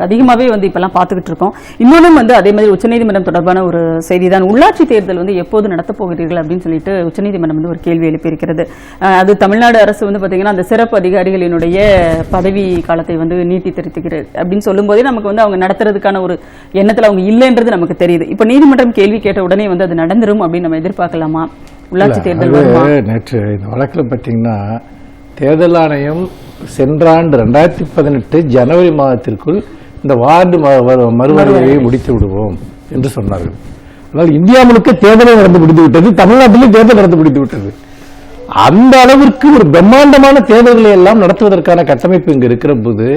அதிகமாகவே இப்பெல்லாம் பார்த்துக்கிட்டு இருக்கோம். இன்னொன்னும் அதே மாதிரி உச்சநீதிமன்றம் தொடர்பான ஒரு செய்தி தான். உள்ளாட்சி தேர்தல் எப்போது நடத்தப் போகிறீர்கள் அப்படின்னு சொல்லிட்டு உச்சநீதிமன்றம் ஒரு கேள்வி எழுப்பியிருக்கிறது. அது தமிழ்நாடு அரசு பாத்தீங்கன்னா அந்த சிறப்பு அதிகாரிகளினுடைய பதவி காலத்தை நீட்டித்திருக்கிறது அப்படின்னு சொல்லும் போதே நமக்கு அவங்க நடத்துறதுக்கான ஒரு எண்ணத்துல அவங்க இல்லைன்றது நமக்கு தெரியுது. இப்ப நீதிமன்றம் கேள்வி கேட்ட உடனே அது நடந்துரும் அப்படின்னு நம்ம எதிர்பார்க்கலாமா? உள்ளாட்சி தேர்தல் நேற்று இந்த வழக்கில் பார்த்தீங்கன்னா தேர்தல் ஆணையம் சென்ற ஆண்டு 2018 ஜனவரி மாதத்திற்குள் இந்த வார்டு மறுவரையை முடித்து விடுவோம் என்று சொன்னார்கள். ஆனால் இந்தியா முழுக்க தேர்தலை நடந்து முடிந்து விட்டது, தமிழ்நாட்டிலும் தேர்தல் நடந்து முடிந்து விட்டது. அந்த அளவிற்கு ஒரு பிரம்மாண்டமான தேர்தல்களை எல்லாம் நடத்துவதற்கான கட்டமைப்பு இங்கு இருக்கிற போது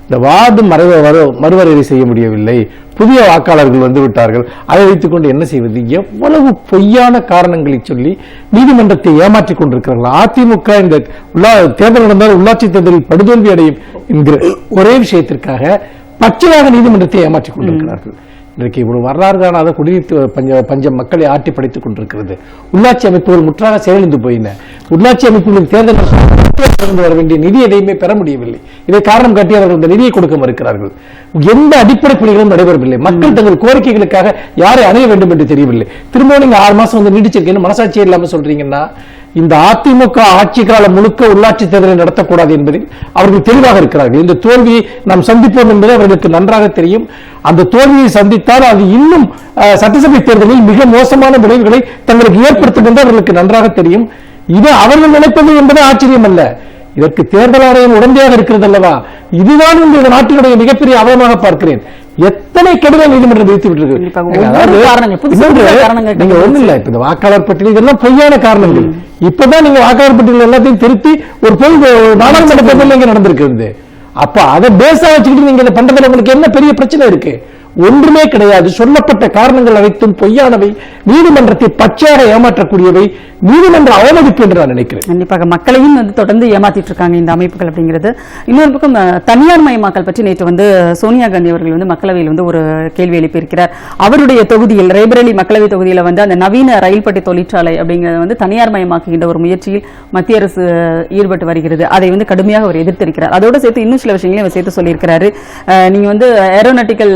இந்த வார்டு மறுவரையறை செய்ய முடியவில்லை, புதிய வாக்காளர்கள் வந்துவிட்டார்கள், அதை வைத்துக் கொண்டு என்ன செய்வது? எவ்வளவு பொய்யான காரணங்களை சொல்லி நீதிமன்றத்தை ஏமாற்றிக் கொண்டிருக்கிறார்கள். அதிமுக இந்த தேர்தல் நடந்தால் உள்ளாட்சி தேர்தலில் படுதோல்வி அடையும் என்கிற ஒரே விஷயத்திற்காக பச்சையாக நீதிமன்றத்தை ஏமாற்றிக் கொண்டிருக்கிறார்கள். இன்றைக்கு இவ்வளவு வரலாறு காணாத குடிநீர் பஞ்சம் மக்களை ஆட்டி படைத்துக் கொண்டிருக்கிறது. உள்ளாட்சி அமைப்புகள் முற்றாக செயலிழந்து போயின. உள்ளாட்சி அமைப்புகளின் தேர்தல் வர வேண்டிய நிதி எதையுமே பெற முடியவில்லை. இதை காரணம் காட்டி அவர்கள் இந்த நிதியை கொடுக்க மறுக்கிறார்கள். எந்த அடிப்படை பணிகளும் நடைபெறவில்லை. மக்கள் தங்கள் கோரிக்கைகளுக்காக யாரை அணைய வேண்டும் என்று தெரியவில்லை. திரும்பவும் நீங்க 6 மாசம் நீடிச்சிருக்கீங்க, மனசாட்சியே இல்லாம சொல்றீங்கன்னா இந்த அதிமுக ஆட்சி காலம் முழுக்க உள்ளாட்சி தேர்தலை நடத்தக்கூடாது என்பதில் அவர்கள் தெளிவாக இருக்கிறார்கள். இந்த தோல்வியை நாம் சந்திப்போம் என்பது அவர்களுக்கு நன்றாக தெரியும். அந்த தோல்வியை சந்தித்தால் அது இன்னும் சட்டசபை தேர்தலில் மிக மோசமான விளைவுகளை தங்களுக்கு ஏற்படுத்தும் என்று அவர்களுக்கு நன்றாக தெரியும். இது அவர்கள் நினைப்பது என்பது ஆச்சரியம் அல்ல. இதற்கு தேர்தல் ஆணையம் உடந்தையாக இருக்கிறது அல்லவா? இதுதான் இந்த நாட்டினுடைய மிகப்பெரிய அவலமாக பார்க்கிறேன். எத்தனை கடிதம் நீதிமன்றம் விதித்து விட்டிருக்கு. நீங்க ஒண்ணு இல்ல, இப்ப இந்த வாக்காளர் பட்டியல் இதெல்லாம் பொய்யான காரணங்கள். இப்பதான் நீங்க வாக்காளர் பட்டியல் எல்லாத்தையும் திருத்தி ஒரு பொய் நாடாளுமன்ற தேர்தல் இங்க நடந்திருக்கிறது. அப்ப அதை பேச வச்சுக்கிட்டு நீங்க இதை பண்றதுல உங்களுக்கு என்ன பெரிய பிரச்சனை இருக்கு? ஒன்றுமே கிடையாது. சொல்லப்பட்ட காரணங்கள் அனைத்தும் பொய்யானவை, நீதிமன்றத்தை பச்சையாக ஏமாற்றக்கூடியவை, நீதிமன்ற அவமதிப்பு என்று நான் நினைக்கிறேன். கண்டிப்பாக மக்களையும் தொடர்ந்து ஏமாத்திட்டு இருக்காங்க இந்த அமைப்புகள் அப்படிங்கிறது. இன்னொரு பக்கம் தனியார் மயமாக்கல் பற்றி நேற்று சோனியா காந்தி அவர்கள் மக்களவையில் ஒரு கேள்வி எழுப்பியிருக்கிறார். அவருடைய தொகுதியில் ரேபரேலி மக்களவை தொகுதியில் அந்த நவீன ரயில் பட்டி தொழிற்சாலை அப்படிங்கிறது தனியார் மயமாக்குகின்ற ஒரு முயற்சியில் மத்திய அரசு ஈடுபட்டு வருகிறது. அதை கடுமையாக அவர் எதிர்த்திருக்கிறார். அதோடு சேர்த்து இன்னும் சில விஷயங்களையும் அவர் சேர்த்து சொல்லியிருக்கிறாரு. நீங்க ஏரோநாட்டிக்கல்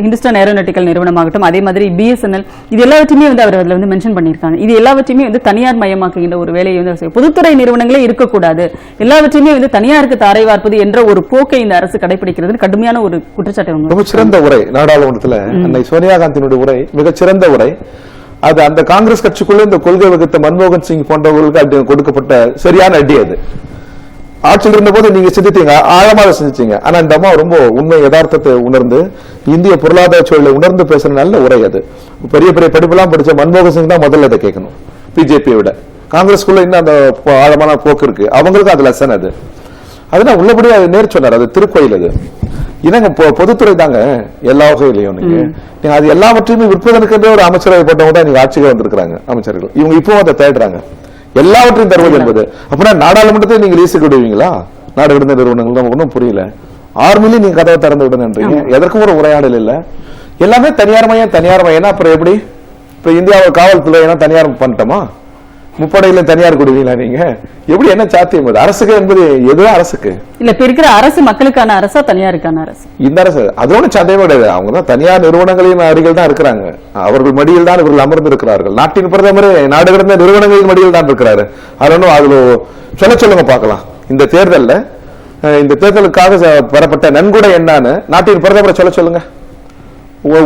ஹிந்துஸ்தான் ஏரோநாட்டிக்கல் நிறுவனமாகட்டும், அதே மாதிரி பிஎஸ்என்எல், இது எல்லாவற்றையுமே அவர் அதில் மென்ஷன் பண்ணியிருக்காங்க. இது எல்லாவற்றையுமே தனியார் மயமாக்குகின்ற ஒரு வேலையை பொதுத்துறை நிறுவனங்களே இருக்கக்கூடாது, எல்லாவற்றையுமே தனியாருக்கு தாரை வார்ப்பது என்ற ஒரு போக்கை இந்த அரசு கடைபிடிக்கிறது கடுமையான ஒரு குற்றச்சாட்டு. மிகச்சிறந்த உரை நாடாளுமன்றத்தில் அன்னை சோனியா காந்தியினுடைய உரை மிகச்சிறந்த உரை. அது அந்த காங்கிரஸ் கட்சிக்குள்ள இந்த கொள்கை வகுத்த மன்மோகன் சிங் போன்றவர்களுக்கு கொடுக்கப்பட்ட சரியான அடி. அது ஆட்சியில் இருந்த போது நீங்க சிந்தித்தீங்க, ஆழமாக சிந்திச்சீங்க. ஆனா இந்த அம்மா ரொம்ப உண்மை யதார்த்தத்தை உணர்ந்து இந்திய பொருளாதார சூழலை உணர்ந்து பேசுற நல்ல உரை. அது பெரிய பெரிய படிப்பெல்லாம் படிச்ச மன்மோகன் சிங் தான் முதல்ல இதை கேட்கணும். பிஜேபியை விட காங்கிரஸ்குள்ள இன்னும் அந்த ஆழமான போக்கு இருக்கு, அவங்களுக்கு அது லெசன். அது அதுனா உள்ளபடியே அது நேர் சொன்னார். அது திருக்கோயில். அது என்னங்க பொதுத்துறை தாங்க எல்லா வகையிலையும். நீங்க அது எல்லாவற்றையுமே விற்பதற்கென்றே ஒரு அமைச்சரவை போட்டவங்க தான் நீங்க ஆட்சிக்கு வந்திருக்கிறாங்க அமைச்சர்கள். இவங்க இப்பவும் அதை தேடுறாங்க, எல்லாவற்றையும் தருவது என்பது. அப்படின்னா நாடாளுமன்றத்தை நீங்க லீஸுக்கு விடுவீங்களா? நாடு கடந்த நிறுவனங்கள் தான் ஒன்றும் புரியல. ஆர்மிலையும் நீங்க கதவை திறந்து விடுன்றீங்க, எதற்கும் ஒரு உரையாடல் இல்ல. எல்லாமே தனியார் மயம். அப்புறம் எப்படி இப்ப இந்தியாவில் காவல்துறை தனியார் பண்ணிட்டோமா? முப்படையில தனியார் கொடுவீங்களா நீங்க? எப்படி என்ன சாத்தியம்? அது அரசுக்கு என்பது எதுவும் அரசுக்கு இல்ல. இப்ப இருக்கிற அரசு மக்களுக்கான அரசா தனியாருக்கான அரசு? இந்த அரசு அதோட சந்தேகம் கிடையாது. அவங்க தான் தனியார் நிறுவனங்களின் அருகில் தான் இருக்கிறாங்க. அவர்கள் மடியில் தான் இவர்கள் அமர்ந்திருக்கிறார்கள். நாட்டின் பிரதமர் நாடு கடந்த நிறுவனங்களின் மடியில் தான் இருக்கிறாரு. அதுல சொல்லுங்க பார்க்கலாம். இந்த தேர்தலுக்காக பெறப்பட்ட நன்கொடை என்னன்னு நாட்டின் பிரதமரை சொல்லுங்க,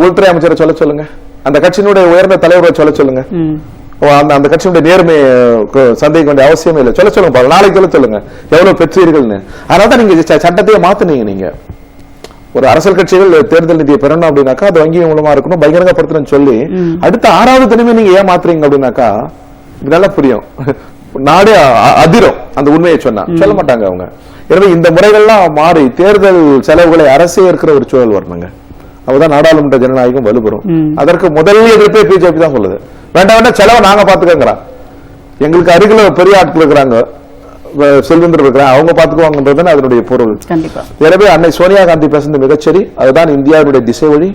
உள்துறை அமைச்சரை சொல்லுங்க, அந்த கட்சியினுடைய உயர்ந்த தலைவரை சொல்லுங்க. அந்த கட்சியுடைய நேர்மை சந்தேகம் வேண்டிய அவசியமே இல்லை. சொல்லுங்க, நாளைக்கு சொல்லுங்க எவ்வளவு பெற்றீர்கள்னு. அதனாலதான் நீங்க சட்டத்தையே மாத்தினீங்க. நீங்க ஒரு அரசியல் கட்சிகள் தேர்தல் நிதியை பெறணும் அப்படின்னாக்கா அது வங்கி மூலமா இருக்கணும், பகிரங்கப்படுத்தணும்னு சொல்லி அடுத்த 6வது தினமே நீங்க ஏன் மாத்துறீங்க அப்படின்னாக்கா நல்லா புரியும். நாடே அதிரும் அந்த உண்மையை சொல்ல மாட்டாங்க அவங்க. எனவே இந்த முறைகள்லாம் மாறி தேர்தல் செலவுகளை அரசே இருக்கிற ஒரு சூழல் வரணுங்க. அப்பதான் நாடாளுமன்ற ஜனநாயகம் வலுப்பெறும். அதற்கு முதல்ல எதிர்ப்பே பிஜேபி தான் சொல்லுது. வேண்டாம் செலவை நாங்க பாத்துக்கிறோம், எங்களுக்கு அருகில பெரிய ஆட்கள் இருக்கிறாங்க, செல்வந்தர் இருக்கிறாங்க, அவங்க பாத்துக்குவாங்கன்றது அதனுடைய பொருள். எனவே அன்னை சோனியா காந்தி பேசுறது மிகச்சரி. அதுதான் இந்தியாவுடைய திசை வழி.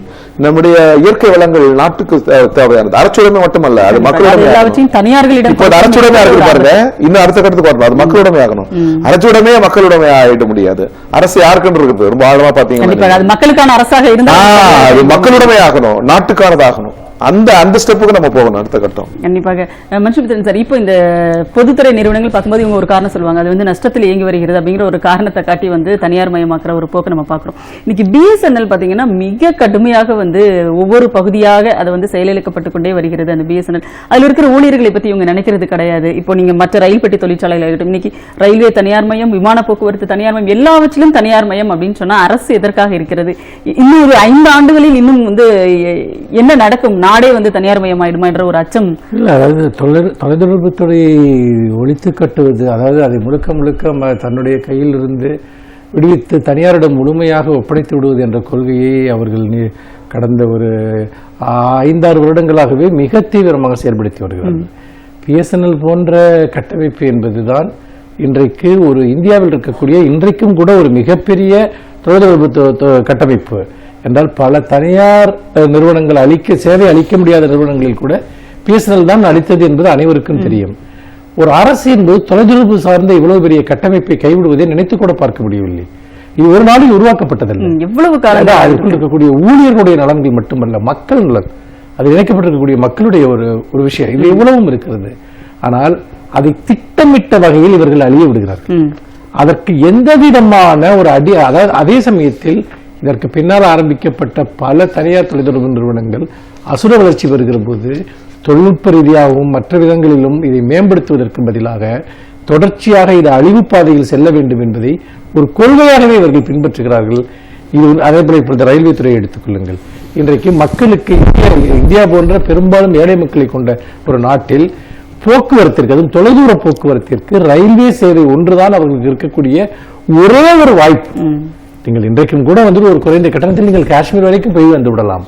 நம்முடைய இயற்கை வளங்கள் நாட்டுக்கு தேவையானது. அரசுடைமை மட்டுமல்ல, அது மக்களுடைமை. அரசுடைமை ஆகிட்டு பாருங்க, இன்னும் அடுத்த கட்டத்துக்கு வரணும். அது மக்களுடைமை ஆகணும். அரசுடைமையே மக்களுடைமை ஆகிட முடியாது. அரசு யாருக்குன்னு இருக்குது ரொம்ப ஆழமா பாத்தீங்கன்னா மக்களுக்கான அரசாக இருந்தா அது மக்களுடைமை ஆகணும், நாட்டுக்கானதாகணும். அந்த ஸ்டெப்புக்கு நம்ம போகணும் அடுத்த கட்டம். கண்டிப்பாக மன்சுபித்தன் சார், இப்போ இந்த பொதுத்துறை நிறுவனங்கள் பார்க்கும்போது இவங்க ஒரு காரணம் சொல்லுவாங்க, அது நஷ்டத்தில் இயங்கி வருகிறது அப்படிங்கிற ஒரு காரணத்தை காட்டி தனியார் மயமாக்குற ஒரு போக்கு நம்ம பார்க்கிறோம். இன்னைக்கு பிஎஸ்என்எல் பாத்தீங்கன்னா மிக கடுமையாக ஒவ்வொரு பகுதியாக அதை செயலிழக்கப்பட்டு கொண்டே வருகிறது. அந்த பிஎஸ்என்எல் அதுல இருக்கிற ஊழியர்களை பத்தி இவங்க நினைக்கிறது கிடையாது. இப்போ நீங்க மற்ற ரயில் பெட்டி தொழிற்சாலைகள் ஆகட்டும், இன்னைக்கு ரயில்வே தனியார் மயம், விமான போக்குவரத்து தனியார் மயம், எல்லாவற்றிலும் தனியார் மயம் அப்படின்னு சொன்னா அரசு எதற்காக இருக்கிறது? இன்னும் ஒரு 5 ஆண்டுகளில் இன்னும் என்ன நடக்கும்? நாடே தனியார் மயமாயிடுமா என்ற ஒரு அச்சம் இல்ல. அதாவது தொலைத்தொடர்புத்துறையை ஒழித்து கட்டுவது, அதாவது அதை முழுக்க தன்னுடைய கையில் இருந்து விடுவித்து தனியாரிடம் முழுமையாக ஒப்படைத்து விடுவது என்ற கொள்கையை அவர்கள் கடந்த ஒரு 5-6 வருடங்களாகவே மிக தீவிரமாக செயல்படுத்தி வருகிறார்கள். பிஎஸ்என்எல் போன்ற கட்டமைப்பு என்பதுதான் இன்றைக்கு ஒரு இந்தியாவில் இருக்கக்கூடிய இன்றைக்கும் கூட ஒரு மிகப்பெரிய தொலைத்தொடர்பு கட்டமைப்பு என்றால் பல தனியார் நிறுவனங்கள் சேவை அளிக்க முடியாத நிறுவனங்களில் கூட பிஎஸ்என்எல் தான் அளித்தது என்பது அனைவருக்கும் தெரியும். ஒரு அரசு என்பது தொலைத்தொடர்பு சார்ந்த இவ்வளவு பெரிய கட்டமைப்பை கைவிடுவதை நினைத்து கூட பார்க்க முடியவில்லை. இது ஒரு நாளில் உருவாக்கப்பட்டதல்ல. எவ்வளவு அதுக்குள் இருக்கக்கூடிய ஊழியர்களுடைய நலன்கள் மட்டுமல்ல, மக்கள் நலன், அது இணைக்கப்பட்டிருக்கக்கூடிய மக்களுடைய ஒரு விஷயம். இது எவ்வளவும் இருக்கிறது. ஆனால் அதை திட்டமிட்ட வகையில் இவர்கள் அழிய விடுகிறார்கள். அதற்கு எந்த விதமான ஒரு அதாவது அதே சமயத்தில் இதற்கு பின்னால் ஆரம்பிக்கப்பட்ட பல தனியார் தொலைத்தொடர்பு நிறுவனங்கள் அசுர வளர்ச்சி வருகிற போது தொழில்நுட்ப ரீதியாகவும் மற்ற விதங்களிலும் இதை மேம்படுத்துவதற்கு பதிலாக தொடர்ச்சியாக இது அழிவு பாதையில் செல்ல வேண்டும் என்பதை ஒரு கொள்கையாகவே இவர்கள் பின்பற்றுகிறார்கள். இது அதே போல இப்பொழுது ரயில்வே துறையை எடுத்துக்கொள்ளுங்கள். இன்றைக்கு மக்களுக்கு இந்தியா போன்ற பெரும்பாலும் ஏழை மக்களை கொண்ட ஒரு நாட்டில் போக்குவரத்திற்கு, அதுவும் தொலைதூர போக்குவரத்திற்கு ரயில்வே சேவை ஒன்றுதான் அவர்களுக்கு இருக்கக்கூடிய ஒரே ஒரு வாய்ப்பு. நீங்கள் இன்றைக்கும் கூட வந்து ஒரு குறைந்த கட்டணத்தில் நீங்கள் காஷ்மீர் வரைக்கும் போய் வந்து விடலாம்.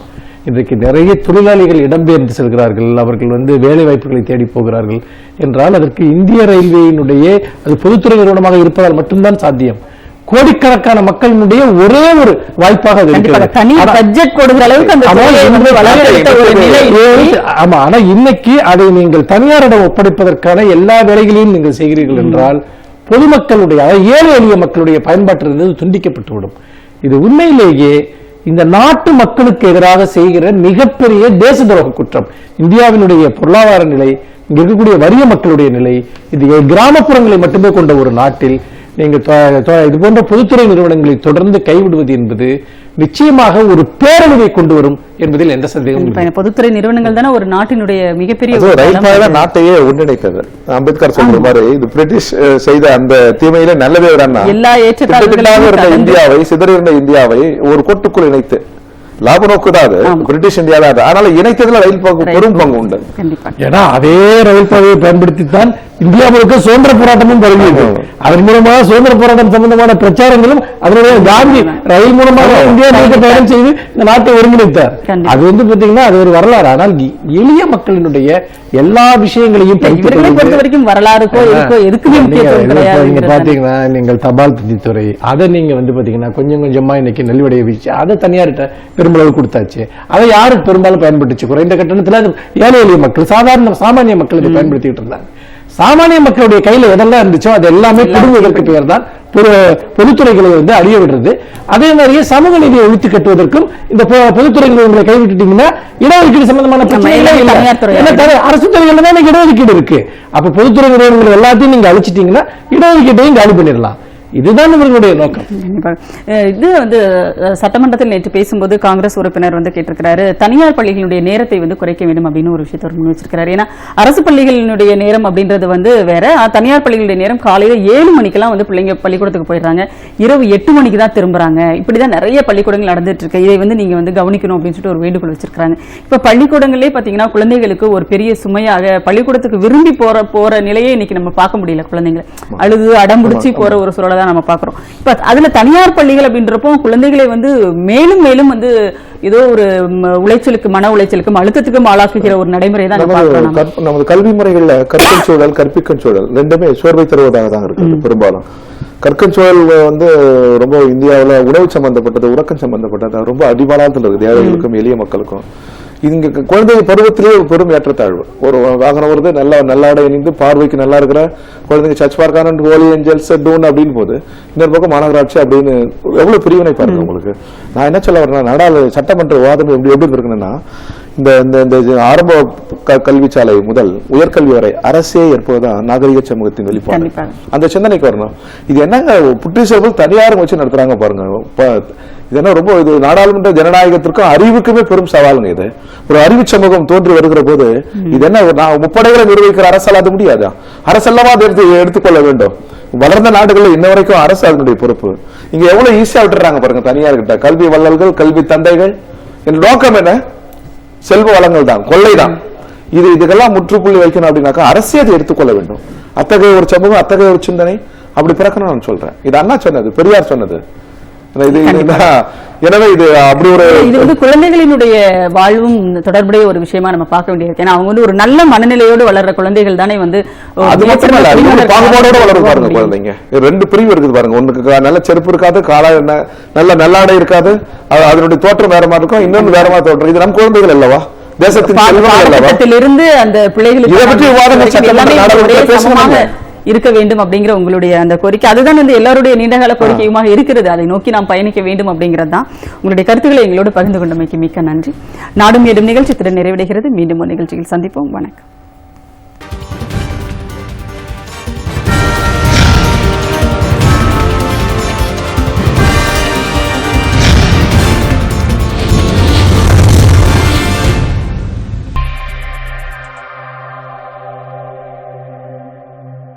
இன்றைக்கு நிறைய தொழிலாளிகள் இடம்பெயர்ந்து செல்கிறார்கள், அவர்கள் வந்து வேலை வாய்ப்புகளை தேடி போகிறார்கள் என்றால் அதற்கு இந்திய ரயில்வேயினுடைய அது பொதுத்துறை நிறுவனமாக இருப்பதால் மட்டும்தான் சாத்தியம். கோடிக்கணக்கான மக்களினுடைய ஒரே ஒரு வாய்ப்பாக ஆமா. ஆனா இன்னைக்கு அதை நீங்கள் தனியாரிடம் ஒப்படைப்பதற்கான எல்லா வேலைகளையும் நீங்கள் செய்கிறீர்கள் என்றால் பொதுமக்களுடைய ஏழை எளிய மக்களுடைய பயன்பாட்டிலிருந்து துண்டிக்கப்பட்டுவிடும். இது உண்மையிலேயே இந்த நாட்டு மக்களுக்கு எதிராக செய்கிற மிகப்பெரிய தேச துரோக குற்றம். இந்தியாவினுடைய பொருளாதார நிலை, இங்க இருக்கக்கூடிய வறிய மக்களுடைய நிலை, இது கிராமப்புறங்களை மட்டுமே கொண்ட ஒரு நாட்டில் நீங்கள் இது போன்ற பொதுத்துறை நிறுவனங்களை தொடர்ந்து கைவிடுவது என்பது நிச்சயமாக ஒரு பேரழிவை கொண்டு வரும் என்பதில் எந்த சந்தேகமும். பொதுத்துறை நிறுவனங்கள் தானே ஒரு நாட்டினுடைய மிகப்பெரிய நாட்டையே ஒன்றிணைத்தது. அம்பேத்கர் சொல்ற மாதிரி இது பிரிட்டிஷ் செய்த அந்த தீமையில நல்லவே எல்லா ஏற்றத்தாழ்வுகளும் இந்தியாவை சிதறியிருந்த இந்தியாவை ஒரு கொட்டுக்குள் இணைத்து லாப நோக்குதான் அது பிரிட்டிஷ் இந்தியா தான். அதனால இணைத்ததுல ரயில் பெரும் பங்கு உண்டு. ஏன்னா அதே ரயில் பாதையை பயன்படுத்தித்தான் இந்தியா முழுக்க சுதந்திர போராட்டமும் தொடங்கியது. அதன் மூலமாக சுதந்திர போராட்டம் சம்பந்தமான பிரச்சாரங்களும் அதனுடைய காந்தி ரயில் மூலமாக இந்தியா முழுக்க பயணம் செய்து இந்த நாட்டை ஒருங்கிணைத்தார். அது வந்து பாத்தீங்கன்னா அது ஒரு வரலாறு. ஆனால் எளிய மக்களினுடைய எல்லா விஷயங்களையும் பொறுத்த வரைக்கும் வரலாறுக்கோ எதுக்குமே பாத்தீங்கன்னா நீங்கள் தபால் தந்தித்துறை அதை நீங்க வந்து பாத்தீங்கன்னா கொஞ்சம் கொஞ்சமா இன்னைக்கு நெல்வடைய வீச்சு அதை தனியார்கிட்ட பெருமளவு கொடுத்தாச்சு. அதை யாருக்கு பெரும்பாலும் பயன்படுச்சு? குறைந்த கட்டணத்துல ஏழை எளிய மக்கள், சாமானிய மக்கள் இதை பயன்படுத்திட்டு இருந்தாங்க. சாமானிய மக்களுடைய கையில எதெல்லாம் இருந்துச்சோ அது எல்லாமே குடும்பங்களுக்கு பெயர் தான் பொதுத்துறைகளை வந்து அழிய விடுறது. அதே மாதிரியே சமூக நீதியை ஒழித்து கட்டுவதற்கும் இந்த பொதுத்துறை நிறுவனங்களை கைவிட்டுட்டீங்கன்னா இடஒதுக்கீடு சம்பந்தமான பிரச்சனைகளே இல்லை. அரசு துறைகள்ல தான் இடஒதுக்கீடு இருக்கு. அப்ப பொதுத்துறை நிறுவனங்கள் எல்லாத்தையும் நீங்க அழிச்சிட்டீங்கன்னா இடஒதுக்கீட்டையும் காலி பண்ணிடலாம். இதுதான் இவர்களுடைய நோக்கம். இது வந்து சட்டமன்றத்தில் நேற்று பேசும்போது காங்கிரஸ் உறுப்பினர் வந்து கேட்டிருக்கிறாரு, தனியார் பள்ளிகளுடைய நேரத்தை வந்து குறைக்க வேண்டும் அப்படின்னு ஒரு விஷயத்தை முன் வச்சிருக்காரு. ஏன்னா அரசு பள்ளிகளினுடைய நேரம் அப்படின்றது வந்து வேற, தனியார் பள்ளிகளுடைய நேரம் காலையில 7 மணிக்கெல்லாம் வந்து பிள்ளைங்க பள்ளிக்கூடத்துக்கு போயிடுறாங்க, இரவு 8 மணிக்கு தான் திரும்புறாங்க. இப்படிதான் நிறைய பள்ளிக்கூடங்கள் நடந்துட்டு இருக்கு. இதை வந்து நீங்க வந்து கவனிக்கணும் அப்படின்னு சொல்லிட்டு ஒரு வேண்டுகோள் வச்சிருக்காங்க. இப்ப பள்ளிக்கூடங்களே பாத்தீங்கன்னா குழந்தைகளுக்கு ஒரு பெரிய சுமையாக பள்ளிக்கூடத்துக்கு விரும்பி போற நிலையை இன்னைக்கு நம்ம பார்க்க முடியல. குழந்தைங்களை அழுது அடம்பிடிச்சு போற ஒரு சூழலை நம்ம பார்க்கிறோம். இப்ப அதுல தனியார் பள்ளிகள் அப்படின்றப்போ குழந்தைகளை வந்து மேலும் மேலும் வந்து ஏதோ ஒரு உளைச்சலுக்கு, மன உளைச்சலுக்கும் அழுத்தத்துக்கும் ஆளாக்குகிற ஒரு நடைமுறை தான் நமது கல்வி முறைகள்ல கற்கும் சூழல், கற்பிக்கும் சூழல் ரெண்டுமே சோர்வை தருவதாக தான் இருக்கு. பெரும்பாலும் கற்கும் சூழல் வந்து ரொம்ப இந்தியாவில் உணவு சம்பந்தப்பட்டது, உறக்கம் சம்பந்தப்பட்டது ரொம்ப அடிபாலத்தில் இருக்குது ஏழைகளுக்கும் எளிய மக்களுக்கும். இங்க குழந்தை பருவத்திலே ஒரு பெரும் ஏற்றத்தாழ்வு. ஒரு வாகனம் வருது, நல்லாடை அணிந்து பார்வைக்கு நல்லா இருக்கிற குழந்தைங்க சர்ச் பார்க்கான ஹோலி ஏஞ்சல்ஸ் டூன் அப்படின்னு போது, இன்னொரு பக்கம் மாநகராட்சி அப்படின்னு எவ்வளவு பிரிவினை பாருங்க உங்களுக்கு. நான் என்ன சொல்ல வரேன்னா, நாடாளு சட்டமன்ற விவாதம் எப்படி இருக்குன்னா, இந்த ஆரம்ப கல்வி சாலை முதல் உயர்கல்வி வரை அரசே ஏற்பதுதான் நாகரிக சமூகத்தின் வெளிப்பாடு. அந்த சிந்தனைக்கு வரணும். இது என்னங்க புட்டிசர்கள் தனியாரும் வச்சு நடத்துறாங்க பாருங்க. இது என்ன ரொம்ப இது நாடாளுமன்ற ஜனநாயகத்திற்கும் அறிவுக்குமே பெரும் சவாலுங்க. இது ஒரு அறிவு சமூகம் தோன்றி வருகிற போது இது என்ன முப்படைகளை நிர்வகிக்கிற அரசால் அது முடியாது. அரசெல்லாம் எடுத்துக்கொள்ள வேண்டும். வளர்ந்த நாடுகளில் இன்ன வரைக்கும் அரசு அதனுடைய பொறுப்பு. இங்க எவ்வளவு ஈஸியா விட்டுறாங்க பாருங்க தனியார் கிட்ட. கல்வி வள்ளல்கள், கல்வி தந்தைகள் என்ற நோக்கம் என்ன? செல்வ வளங்கள் தான், கொள்ளை தான். இதுக்கெல்லாம் முற்றுப்புள்ளி வைக்கணும் அப்படின்னாக்கா அரசே அதை எடுத்துக்கொள்ள வேண்டும். அத்தகைய ஒரு சமூகம், அத்தகைய ஒரு சிந்தனை அப்படி பிறக்கணும் நான் சொல்றேன். இது அண்ணா சொன்னது, பெரியார் சொன்னது. எனவே இது அப்படி ஒரு இது வந்து குழந்தைகளினுடைய வாழ்வும் தொடர்புடைய ஒரு விஷயமா நம்ம பார்க்க வேண்டியது. ஏன்னா அவங்க வந்து ஒரு நல்ல மனநிலையோடு வளர்ற குழந்தைகள் தானே வந்து அது மட்டும் இல்ல, பாகுபாடோட வளரும் பாருங்க குழந்தைங்க. ரெண்டு பிரிவு இருக்குது பாருங்க. ஒண்ணுக்கு நல்ல செருப்பு இருக்காது, நல்ல நல்லாடை இருக்காது, அதனுடைய தோற்றம் வேற மாதிரி இருக்கும், இன்னொன்று வேற மாதிரி தோற்றம். இது நம் குழந்தைகள் அல்லவா, தேசத்தின் இருந்து அந்த பிள்ளைகளுக்கு இதை பற்றி விவாதம் இருக்க வேண்டும் அப்படிங்கிற உங்களுடைய அந்த கோரிக்கை, அதுதான் வந்து எல்லாருடைய நீண்டகால கோரிக்கையுமாக இருக்கிறது. அதை நோக்கி நாம் பயணிக்க வேண்டும் அப்படிங்கிறது தான். உங்களுடைய கருத்துக்களை எங்களோடு பகிர்ந்து கொண்டமைக்கு மிக்க நன்றி. நாடும் ஏடும் நிகழ்ச்சி திறன் நிறைவடைகிறது. மீண்டும் ஒரு நிகழ்ச்சியில் சந்திப்போம். வணக்கம்.